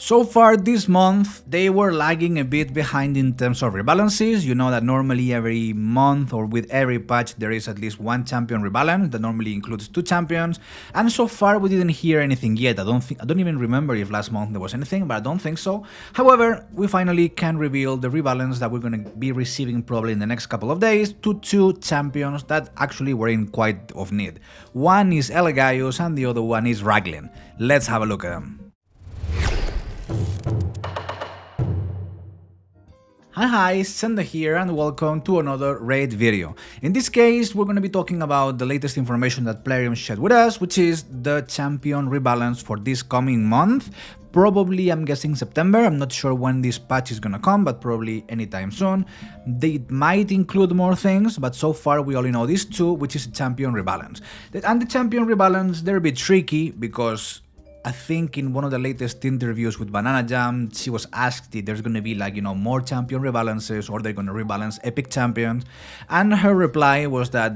So far this month, they were lagging a bit behind in terms of rebalances. You know that normally every month or with every patch there is at least one champion rebalance that normally includes 2 champions, and so far we didn't hear anything yet. I don't even remember if last month there was anything, but I don't think so. However, we finally can reveal the rebalance that we're going to be receiving probably in the next couple of days to 2 champions that actually were in quite of need. One is ELEGAIUS and the other one is RAGLIN. Let's have a look at them. Hi, Senda here and welcome to another raid video. In this case, we're going to be talking about the latest information that Plarium shared with us, which is the champion rebalance for this coming month. Probably, I'm guessing September. I'm not sure when this patch is gonna come, but probably anytime soon. They might include more things, but so far we only know these 2, which is a champion rebalance. And the champion rebalance, they're a bit tricky because I think in one of the latest interviews with Banana Jam, she was asked if there's gonna be more champion rebalances or they're gonna rebalance epic champions, and her reply was that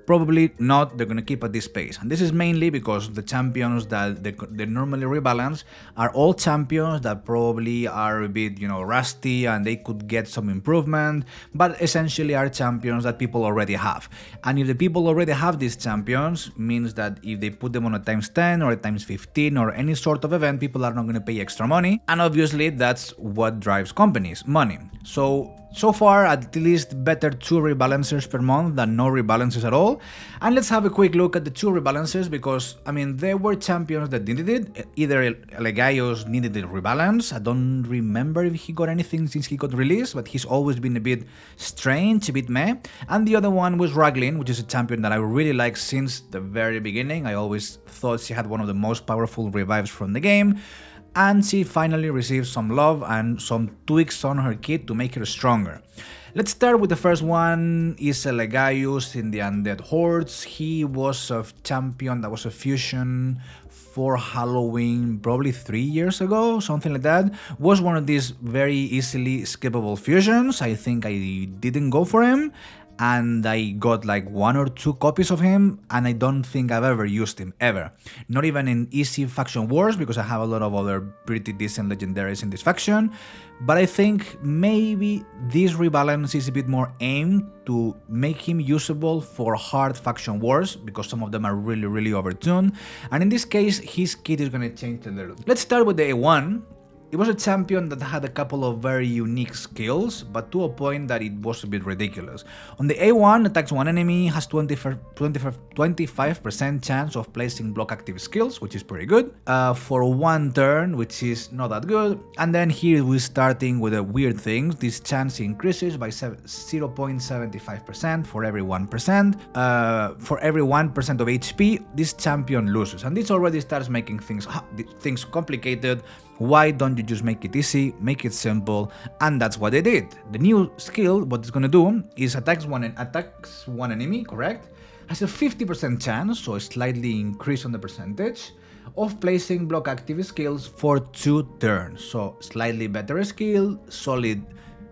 probably not, they're gonna keep at this pace. And this is mainly because the champions that they normally rebalance are all champions that probably are a bit, rusty and they could get some improvement, but essentially are champions that people already have. And if the people already have these champions, means that if they put them on a times 10 or a times 15 or any sort of event, people are not gonna pay extra money. And obviously that's what drives companies, money. So far, at least better 2 rebalancers per month than no rebalances at all. And let's have a quick look at the 2 rebalances because, there were champions that needed it. Either ELEGAIUS needed a rebalance. I don't remember if he got anything since he got released, but he's always been a bit strange, a bit meh. And the other one was RAGLIN, which is a champion that I really like since the very beginning. I always thought she had one of the most powerful revives from the game. And she finally received some love and some tweaks on her kit to make her stronger. Let's start with the first one, is ELEGAIUS in the Undead Hordes. He was a champion that was a fusion for Halloween probably 3 years ago, something like that. Was one of these very easily skippable fusions. I think I didn't go for him, and I got like 1 or 2 copies of him, and I don't think I've ever used him, ever. Not even in easy faction wars, because I have a lot of other pretty decent legendaries in this faction, but I think maybe this rebalance is a bit more aimed to make him usable for hard faction wars, because some of them are really overtuned, and in this case his kit is gonna change a little. Let's start with the A1. It was a champion that had a couple of very unique skills, but to a point that it was a bit ridiculous. On the A1, attacks one enemy, has 25% chance of placing block active skills, which is pretty good, for 1 turn, which is not that good. And then here we're starting with a weird thing. This chance increases by 0.75% for every 1%. For every 1% of HP, this champion loses. And this already starts making things complicated. Why don't you just make it easy, make it simple? And that's what they did. The new skill, what it's gonna do is attacks one enemy, correct? Has a 50% chance, so slightly increase on the percentage, of placing block active skills for 2 turns. So slightly better skill, solid,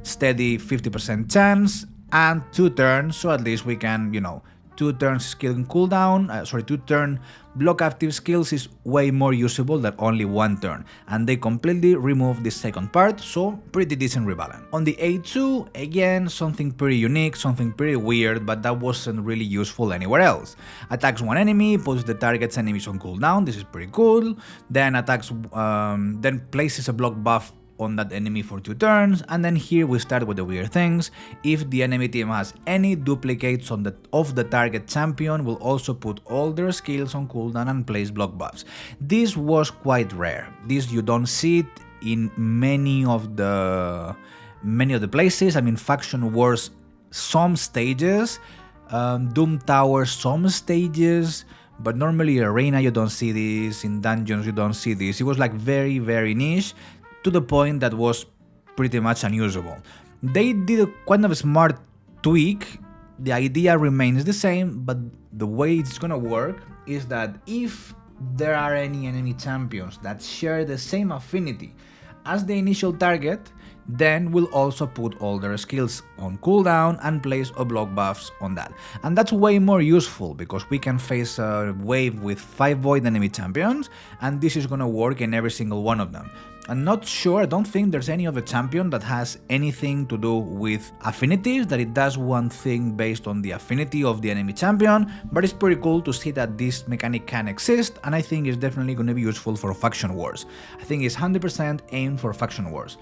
steady 50% chance, and 2 turns, so at least we can, 2 turns skill and cooldown, 2 turn block active skills is way more usable than only 1 turn, and they completely removed the second part, so pretty decent rebalance. On the A2, again, something pretty unique, something pretty weird, but that wasn't really useful anywhere else. Attacks one enemy, puts the target's enemies on cooldown, this is pretty cool, then then places a block buff on that enemy for 2 turns, and then here we start with the weird things. If the enemy team has any duplicates of the target champion, will also put all their skills on cooldown and place block buffs. This was quite rare. This you don't see it in many of the places. Faction wars, some stages, Doom Tower, some stages, but normally arena you don't see this, in dungeons you don't see this. It was like very niche, to the point that was pretty much unusable. They did a kind of a smart tweak. The idea remains the same, but the way it's gonna work is that if there are any enemy champions that share the same affinity as the initial target, then we'll also put all their skills on cooldown and place a block buffs on that. And that's way more useful because we can face a wave with 5 void enemy champions, and this is gonna work in every single one of them. I'm not sure, I don't think there's any other champion that has anything to do with affinities, that it does one thing based on the affinity of the enemy champion, but it's pretty cool to see that this mechanic can exist, and I think it's definitely going to be useful for faction wars. I think it's 100% aimed for faction wars.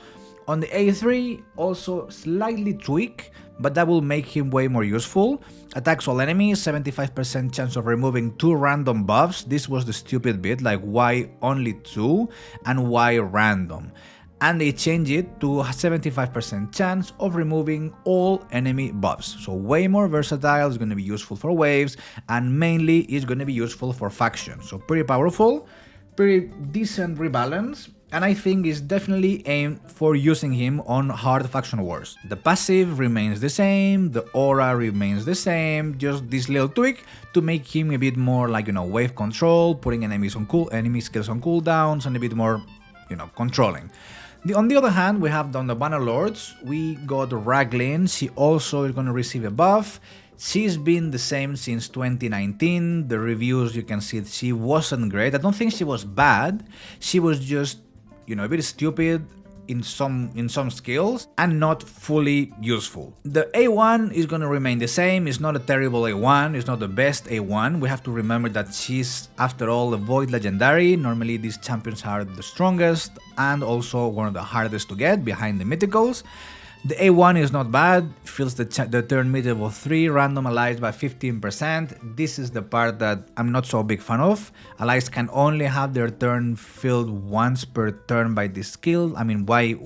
On the A3, also slightly tweak, but that will make him way more useful. Attacks all enemies, 75% chance of removing 2 random buffs. This was the stupid bit, like why only 2 and why random. And they change it to a 75% chance of removing all enemy buffs. So way more versatile, it's going to be useful for waves, and mainly it's going to be useful for factions. So pretty powerful, pretty decent rebalance, and I think is definitely aimed for using him on hard faction wars. The passive remains the same, the aura remains the same, just this little tweak to make him a bit more like, wave control, putting enemy skills on cooldowns, and a bit more, controlling. On the other hand, we have on the Banner Lords, we got RAGLIN. She also is going to receive a buff. She's been the same since 2019. The reviews, you can see she wasn't great. I don't think she was bad. She was just, a bit stupid in some skills and not fully useful. The A1 is going to remain the same. It's not a terrible A1. It's not the best A1. We have to remember that she's, after all, a Void Legendary. Normally these champions are the strongest and also one of the hardest to get behind the mythicals. The A1 is not bad, fills the turn meter of 3, random allies by 15%. This is the part that I'm not so big fan of. Allies can only have their turn filled once per turn by this skill. I mean, why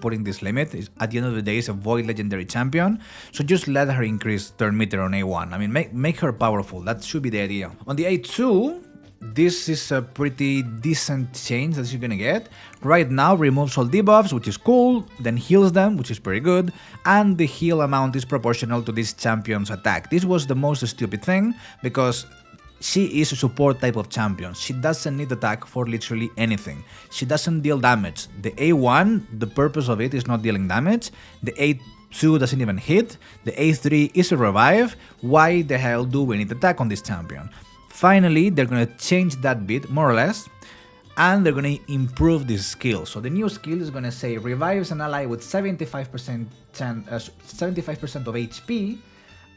putting this limit? At the end of the day, it's a Void Legendary champion, so just let her increase turn meter on A1. I mean, make her powerful, that should be the idea. On the A2, this is a pretty decent change that you're gonna get. Right now removes all debuffs, which is cool, then heals them, which is pretty good, and the heal amount is proportional to this champion's attack. This was the most stupid thing, because she is a support type of champion. She doesn't need attack for literally anything. She doesn't deal damage. The A1, the purpose of it is not dealing damage. The A2 doesn't even hit. The A3 is a revive. Why the hell do we need attack on this champion? Finally, they're going to change that bit, more or less, and they're going to improve this skill. So the new skill is going to say revives an ally with 75% of HP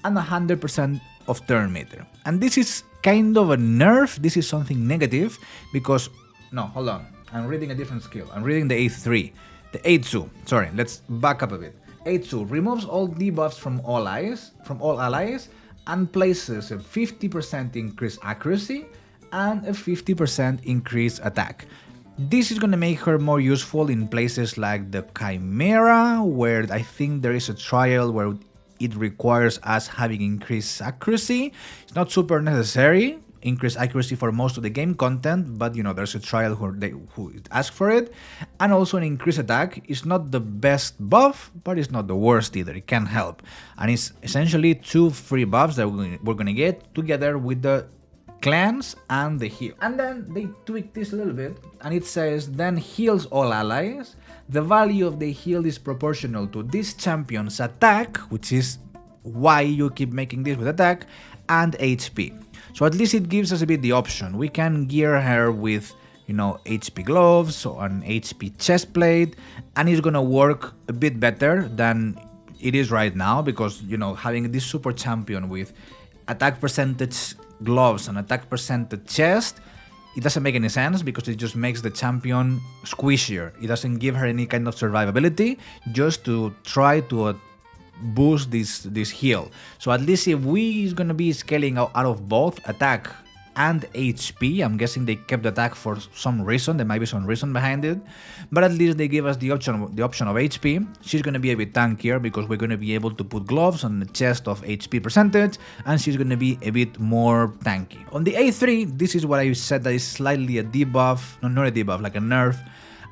and 100% of turn meter. And this is kind of a nerf. This is something negative because, no, hold on, I'm reading a different skill. I'm reading the A3, the A2. Sorry, let's back up a bit. A2 removes all debuffs from all allies, and places a 50% increased accuracy and a 50% increased attack. This is going to make her more useful in places like the Chimera, where I think there is a trial where it requires us having increased accuracy. It's not super necessary, increased accuracy for most of the game content, but there's a trial who asks for it. And also an increased attack is not the best buff, but it's not the worst either, it can help. And it's essentially 2 free buffs that we're gonna get together with the clans and the heal. And then they tweak this a little bit, and it says then heals all allies. The value of the heal is proportional to this champion's attack, which is why you keep making this with attack, and HP. So at least it gives us a bit the option. We can gear her with, HP gloves or an HP chest plate, and it's gonna work a bit better than it is right now, because, having this super champion with attack percentage gloves and attack percentage chest, it doesn't make any sense, because it just makes the champion squishier. It doesn't give her any kind of survivability, just to try to boost this heal. So at least if we is gonna be scaling out of both attack and HP, I'm guessing they kept attack for some reason, there might be some reason behind it, but at least they give us the option of HP. She's gonna be a bit tankier, because we're gonna be able to put gloves on the chest of HP percentage, and she's gonna be a bit more tanky. On the A3, this is what I said that is slightly a debuff, no, not a debuff, like a nerf,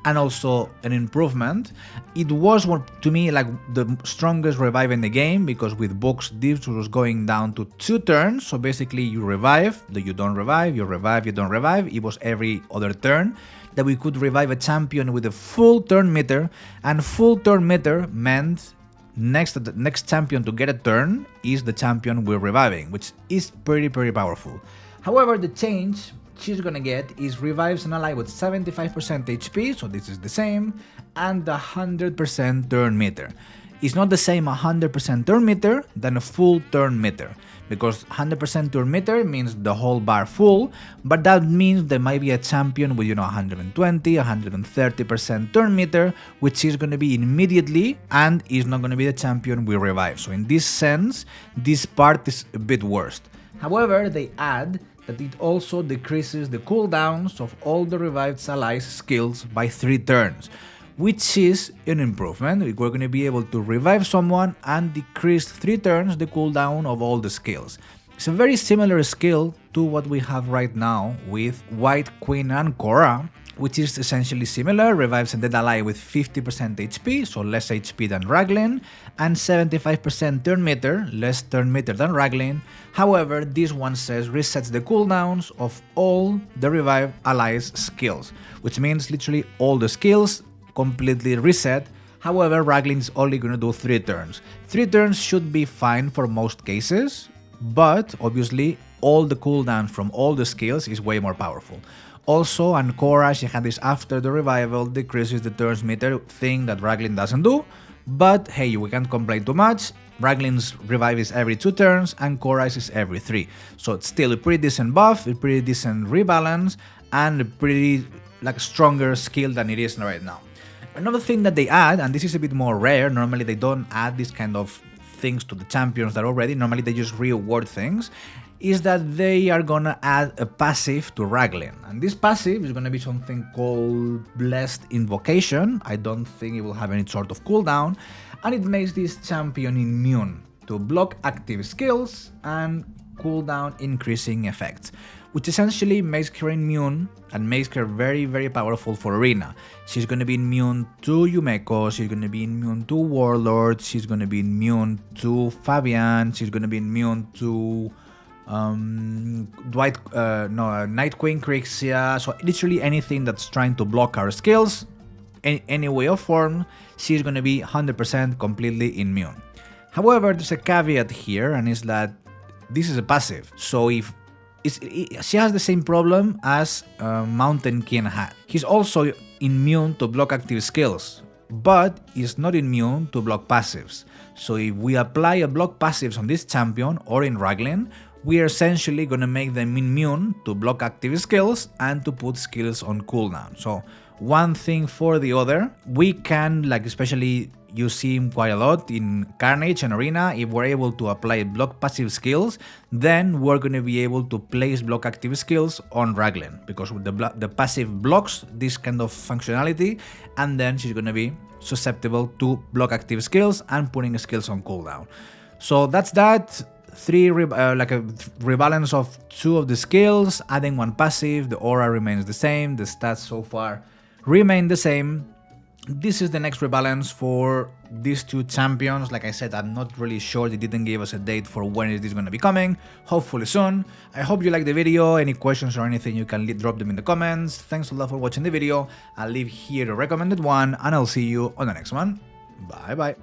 and also an improvement. It was, to me, like the strongest revive in the game, because with books this was going down to 2 turns, so basically you revive, you don't revive, you revive, you don't revive. It was every other turn that we could revive a champion with a full turn meter, and full turn meter meant the next champion to get a turn is the champion we're reviving, which is pretty powerful. However, the change she's gonna get is revives an ally with 75% HP, so this is the same, and 100% turn meter. It's not the same 100% turn meter than a full turn meter, because 100% turn meter means the whole bar full, but that means there might be a champion with 120, 130% turn meter, which is going to be immediately and is not going to be the champion we revive. So in this sense, this part is a bit worse. However, they add that it also decreases the cooldowns of all the revived allies' skills by 3 turns, which is an improvement. We're going to be able to revive someone and decrease 3 turns the cooldown of all the skills. It's a very similar skill to what we have right now with White Queen and Korra, which is essentially similar, revives a dead ally with 50% HP, so less HP than RAGLIN, and 75% turn meter, less turn meter than RAGLIN. However, this one says resets the cooldowns of all the revived allies' skills, which means literally all the skills completely reset. However, RAGLIN is only going to do 3 turns. 3 turns should be fine for most cases, but obviously all the cooldowns from all the skills is way more powerful. Also, and Korra, she had this after the revival, decreases the turns meter, thing that RAGLIN doesn't do, but hey, we can't complain too much. RAGLIN's revive is every 2 turns and Korra's is every 3, so it's still a pretty decent buff, a pretty decent rebalance, and a pretty stronger skill than it is right now. Another thing that they add, and this is a bit more rare, normally they don't add this kind of things to the champions that already, normally they just reward things, is that they are gonna add a passive to RAGLIN. And this passive is gonna be something called Blessed Invocation. I don't think it will have any sort of cooldown, and it makes this champion immune to block active skills and cooldown increasing effects, which essentially makes her immune and makes her very, very powerful for Arena. She's going to be immune to Yumeko, she's going to be immune to Warlord, she's going to be immune to Fabian, she's going to be immune to Night Queen Crixia, so literally anything that's trying to block our skills, any way or form, she's going to be 100% completely immune. However, there's a caveat here, and it's that this is a passive, so if she has the same problem as Mountain King had. He's also immune to block active skills, but is not immune to block passives. So if we apply a block passives on this champion or in RAGLIN, we are essentially going to make them immune to block active skills and to put skills on cooldown. So one thing for the other, we can, especially you see him quite a lot in Carnage and Arena, if we're able to apply block passive skills, then we're going to be able to place block active skills on RAGLIN, because the passive blocks this kind of functionality, and then she's going to be susceptible to block active skills and putting skills on cooldown. So that's that. A rebalance of 2 of the skills, adding 1 passive, the aura remains the same, the stats so far remain the same. This is the next rebalance for these 2 champions. Like I said, I'm not really sure, they didn't give us a date for when is this going to be coming, hopefully soon. I hope you liked the video. Any questions or anything, you can drop them in the comments. Thanks a lot for watching the video. I'll leave here a recommended one, and I'll see you on the next one. Bye bye.